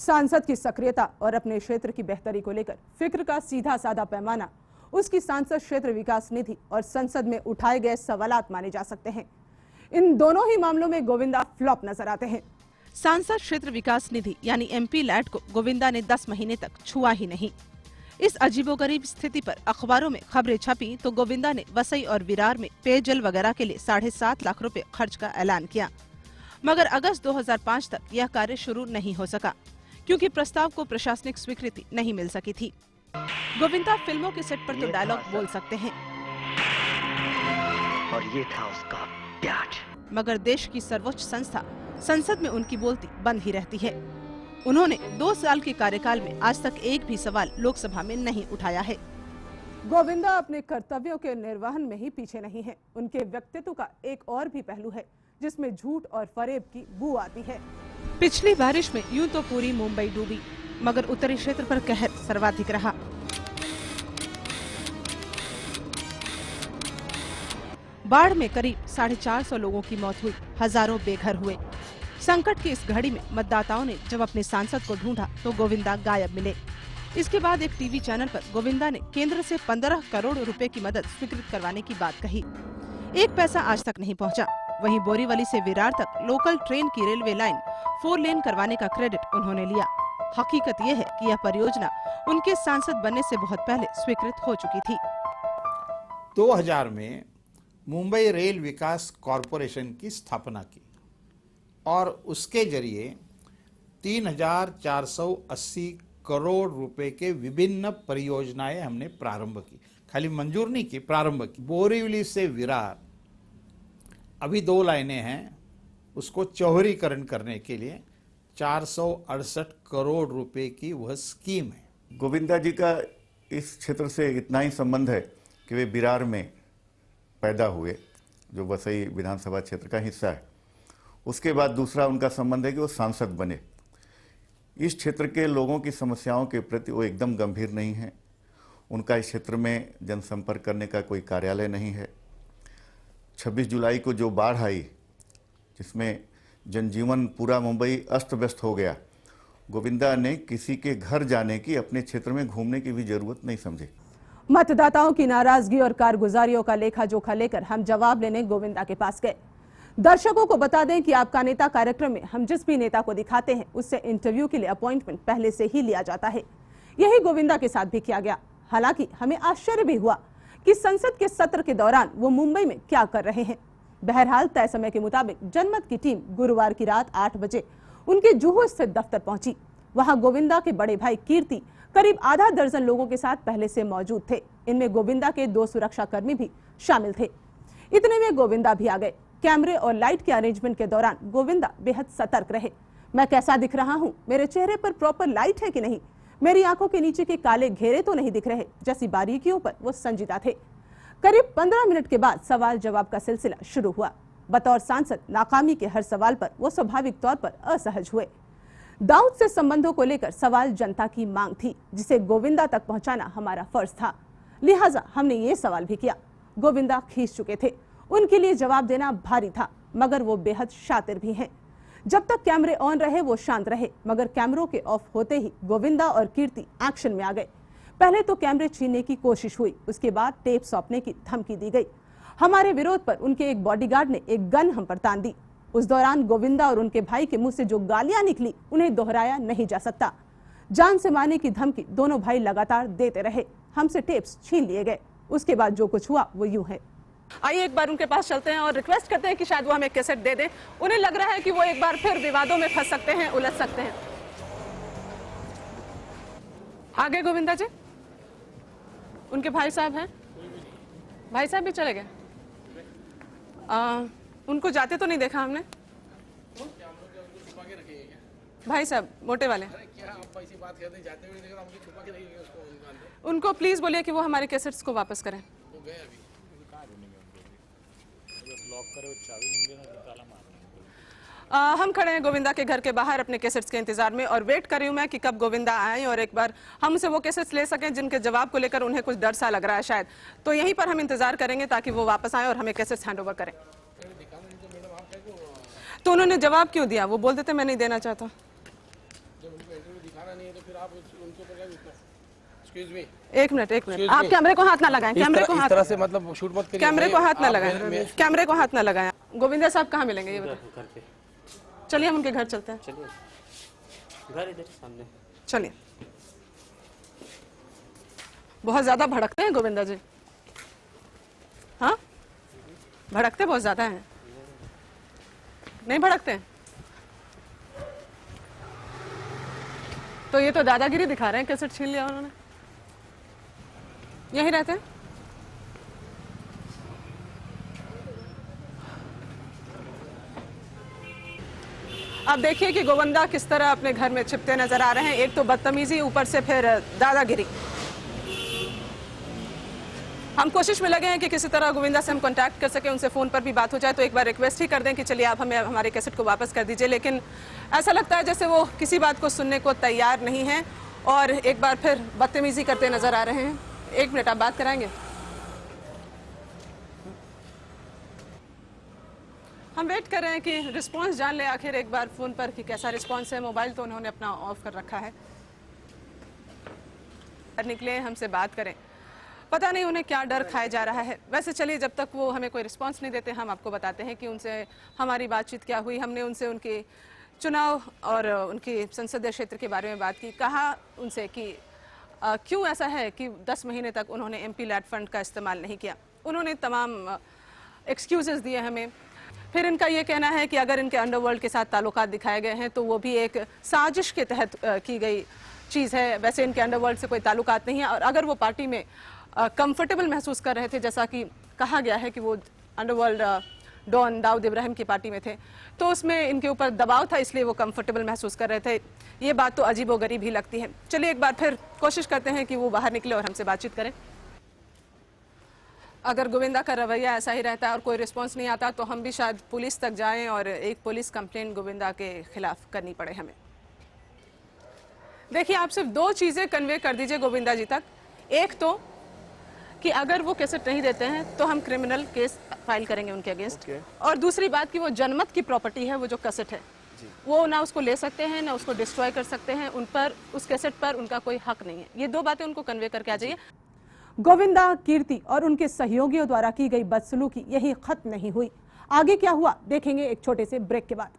सांसद की सक्रियता और अपने क्षेत्र की बेहतरी को लेकर फिक्र का सीधा साधा पैमाना उसकी सांसद क्षेत्र विकास निधि और संसद में उठाए गए सवालात माने जा सकते हैं। इन दोनों ही मामलों में गोविंदा फ्लॉप नजर आते हैं। सांसद क्षेत्र विकास निधि यानी MP लैट को गोविंदा ने 10 महीने तक छुआ ही नहीं। इस अजीबोगरीब स्थिति पर अखबारों में खबरें छपी तो गोविंदा ने वसई और विरार में पेयजल वगैरह के लिए 7.5 लाख रुपए खर्च का ऐलान किया, मगर अगस्त 2005 तक यह कार्य शुरू नहीं हो सका क्योंकि प्रस्ताव को प्रशासनिक स्वीकृति नहीं मिल सकी थी। गोविंदा फिल्मों के सेट पर तो डायलॉग बोल सकते हैं, और ये था उसका प्यार, मगर देश की सर्वोच्च संस्था संसद में उनकी बोलती बंद ही रहती है। उन्होंने 2 साल के कार्यकाल में आज तक एक भी सवाल लोकसभा में नहीं उठाया है। गोविंदा अपने कर्तव्यों के निर्वहन में ही पीछे नहीं है। उनके व्यक्तित्व का एक और भी पहलू है जिसमें झूठ और फरेब की बू आती है। पिछली बारिश में यूं तो पूरी मुंबई डूबी, मगर उत्तरी क्षेत्र पर कहर सर्वाधिक रहा। बाढ़ में करीब 450 लोगों की मौत हुई, हजारों बेघर हुए। संकट की इस घड़ी में मतदाताओं ने जब अपने सांसद को ढूंढा तो गोविंदा गायब मिले। इसके बाद एक टीवी चैनल पर गोविंदा ने केंद्र से 15 करोड़ रुपए की मदद स्वीकृत करवाने की बात कही। 1 पैसा आज तक नहीं पहुंचा। वहीं बोरीवली से विरार तक लोकल ट्रेन की रेलवे लाइन 4 लेन करवाने का क्रेडिट उन्होंने लिया। हकीकत यह है कि यह परियोजना उनके सांसद बनने से बहुत पहले स्वीकृत हो चुकी थी। 2000 में मुंबई रेल विकास कॉरपोरेशन की स्थापना की और उसके जरिए 3,480 करोड़ रुपए के विभिन्न परियोजनाएं हमने प्रारंभ की। खाली मंजूर नहीं की, प्रारंभ की। बोरीवली से विरार अभी 2 लाइनें हैं, उसको चौहरीकरण करने के लिए 468 करोड़ रुपए की वह स्कीम है। गोविंदा जी का इस क्षेत्र से इतना ही संबंध है कि वे विरार में पैदा हुए, जो वसई विधानसभा क्षेत्र का हिस्सा है। उसके बाद दूसरा उनका संबंध है कि वो सांसद बने। इस क्षेत्र के लोगों की समस्याओं के प्रति वो एकदम गंभीर नहीं है। उनका इस क्षेत्र में जनसंपर्क करने का कोई कार्यालय नहीं है। 26 जुलाई को जो बाढ़ आई, जिसमें जनजीवन पूरा मुंबई अस्त व्यस्त हो गया, गोविंदा ने किसी के घर जाने की, अपने क्षेत्र में घूमने की भी जरूरत नहीं समझी। मतदाताओं की नाराजगी और कारगुजारियों का लेखा जोखा लेकर हम जवाब लेने गोविंदा के पास गए। दर्शकों को बता दें कि आपका नेता कार्यक्रम में हम जिस भी नेता को दिखाते हैं उससे इंटरव्यू के लिए अपॉइंटमेंट पहले से ही लिया जाता है। यही गोविंदा के साथ भी किया गया। हालांकि हमें आश्चर्य भी हुआ कि संसद के सत्र के दौरान वो मुंबई में क्या कर रहे हैं। बहरहाल तय समय के मुताबिक जनमत की टीम गुरुवार की रात 8 बजे उनके जुहू स्थित दफ्तर पहुंची। वहां गोविंदा के बड़े भाई कीर्ति करीब आधा दर्जन लोगों के साथ पहले से मौजूद थे। इनमें गोविंदा के 2 सुरक्षा कर्मी भी शामिल थे। इतने में गोविंदा भी आ गए। कैमरे और लाइट के अरेंजमेंट के दौरान गोविंदा बेहद सतर्क रहे। मैं कैसा दिख रहा हूं, मेरे चेहरे पर प्रॉपर लाइट है कि नहीं, मेरी आंखों के नीचे के काले घेरे तो नहीं दिख रहे, जैसी बारीकियों पर वो संजीदा थे। करीब 15 मिनट के बाद सवाल जवाब का सिलसिला शुरू हुआ। बतौर सांसद नाकामी के हर सवाल पर वो स्वाभाविक तौर पर असहज हुए। दाऊद से संबंधों को लेकर सवाल जनता की मांग थी, जिसे गोविंदा तक पहुंचाना हमारा फर्ज था, लिहाजा हमने ये सवाल भी किया। गोविंदा खींच चुके थे, उनके लिए जवाब देना भारी था, मगर वो बेहद शातिर भी हैं। जब तक कैमरे ऑन रहे वो शांत रहे, मगर कैमरों के ऑफ होते ही गोविंदा और कीर्ति एक्शन में आ गए। पहले तो कैमरे छीनने की कोशिश हुई, उसके बाद टेप सौंपने की धमकी दी गई। हमारे विरोध पर उनके एक बॉडीगार्ड ने एक गन हम पर तान दी। उस दौरान गोविंदा और उनके भाई के मुंह से जो गालियां निकली उन्हें दोहराया नहीं जा सकता। जान से मारने की धमकी दोनों भाई लगातार देते रहे। हमसे टेप्स छीन लिए गए। उसके बाद जो कुछ हुआ वो यूं है। आइए एक बार उनके पास चलते हैं और रिक्वेस्ट करते हैं कि शायद वो हमें कैसेट दे दें। उन्हें लग रहा है कि वो एक बार फिर विवादों में फंस सकते हैं, उलझ सकते हैं। आगे गोविंदा जी, उनके भाई साहब हैं, भाई साहब भी चले गए। उनको जाते तो नहीं देखा हमने। भाई साहब मोटे वाले, उनको प्लीज बोलिए कि वो हमारे कैसेट्स को वापस करें। हम खड़े हैं गोविंदा के घर के बाहर अपने कैसेट्स के इंतजार में और वेट कर रही हूं मैं कि कब गोविंदा आए और एक बार हम उनसे वो कैसेट्स ले सकें जिनके जवाब को लेकर उन्हें कुछ डर सा लग रहा है शायद। तो यहीं पर हम इंतजार करेंगे ताकि वो वापस आए और हमें कैसेट्स हैंड ओवर करें। तो उन्होंने जवाब क्यों दिया? वो बोल देते मैं नहीं देना चाहता। एक मिनट आप कैमरे को हाथ ना लगाएं, कैमरे को हाथ, तरह से मतलब शूट मत करिए, कैमरे को हाथ ना लगाएं, कैमरे को हाथ ना लगाएं। गोविंदा साहब कहाँ मिलेंगे ये बताएं? चलिए हम उनके घर चलते हैं, घर इधर सामने। चलिए। बहुत ज्यादा भड़कते हैं गोविंदा जी, हाँ भड़कते बहुत ज्यादा हैं, नहीं भड़कते हैं? तो ये तो दादागिरी दिखा रहे हैं, कैसेट छीन लिया उन्होंने। यहीं रहते हैं? अब देखिए कि गोविंदा किस तरह अपने घर में छिपते नजर आ रहे हैं। एक तो बदतमीजी, ऊपर से फिर दादागिरी। हम कोशिश में लगे हैं कि किसी तरह गोविंदा से हम कांटेक्ट कर सके, उनसे फोन पर भी बात हो जाए। तो एक बार रिक्वेस्ट ही कर दें कि चलिए आप हमें हमारे कैसेट को वापस कर दीजिए, लेकिन ऐसा लगता है जैसे वो किसी बात को सुनने को तैयार नहीं है और एक बार फिर बदतमीजी करते नजर आ रहे हैं। एक मिनट, आप बात कराएंगे? हम वेट कर रहे हैं कि रिस्पांस जान ले आखिर एक बार फोन पर कि कैसा रिस्पांस है। मोबाइल तो उन्होंने अपना ऑफ कर रखा है। निकले हमसे बात करें, पता नहीं उन्हें क्या डर खाया जा रहा है। वैसे चलिए, जब तक वो हमें कोई रिस्पांस नहीं देते हम आपको बताते हैं कि उनसे हमारी बातचीत क्या हुई। हमने उनसे उनके चुनाव और उनके संसदीय क्षेत्र के बारे में बात की। कहा उनसे कि क्यों ऐसा है कि 10 महीने तक उन्होंने एमपी लैड फंड का इस्तेमाल नहीं किया। उन्होंने तमाम एक्सक्यूजेस दिए हमें। फिर इनका ये कहना है कि अगर इनके अंडरवर्ल्ड के साथ ताल्लुकात दिखाए गए हैं तो वो भी एक साजिश के तहत की गई चीज़ है। वैसे इनके अंडरवर्ल्ड से कोई ताल्लुकात नहीं है और अगर वो पार्टी में कंफर्टेबल महसूस कर रहे थे, जैसा कि कहा गया है कि वो अंडरवर्ल्ड डॉन दाऊद इब्राहिम की पार्टी में थे, तो उसमें इनके ऊपर दबाव था, इसलिए वो कंफर्टेबल महसूस कर रहे थे। ये बात तो अजीबोगरीब ही लगती है। चलिए एक बार फिर कोशिश करते हैं कि वो बाहर निकले और हमसे बातचीत करें। अगर गोविंदा का रवैया ऐसा ही रहता है और कोई रिस्पांस नहीं आता तो हम भी शायद पुलिस तक जाएं और एक पुलिस कंप्लेंट गोविंदा के खिलाफ करनी पड़े हमें। देखिए, आप सिर्फ 2 चीज़ें कन्वे कर दीजिए गोविंदा जी तक। एक तो कि अगर वो कैसेट नहीं देते हैं तो हम क्रिमिनल केस फाइल करेंगे उनके अगेंस्ट, और दूसरी बात कि वो जनमत की प्रॉपर्टी है, वो जो कैसेट है वो ना उसको ले सकते हैं ना उसको डिस्ट्रॉय कर सकते हैं। उन पर, उस कैसेट पर उनका कोई हक नहीं है। ये 2 बातें उनको कन्वे करके आ जाइए। गोविंदा, कीर्ति और उनके सहयोगियों द्वारा की गई बदसलूकी यही खत्म नहीं हुई। आगे क्या हुआ देखेंगे एक छोटे से ब्रेक के बाद।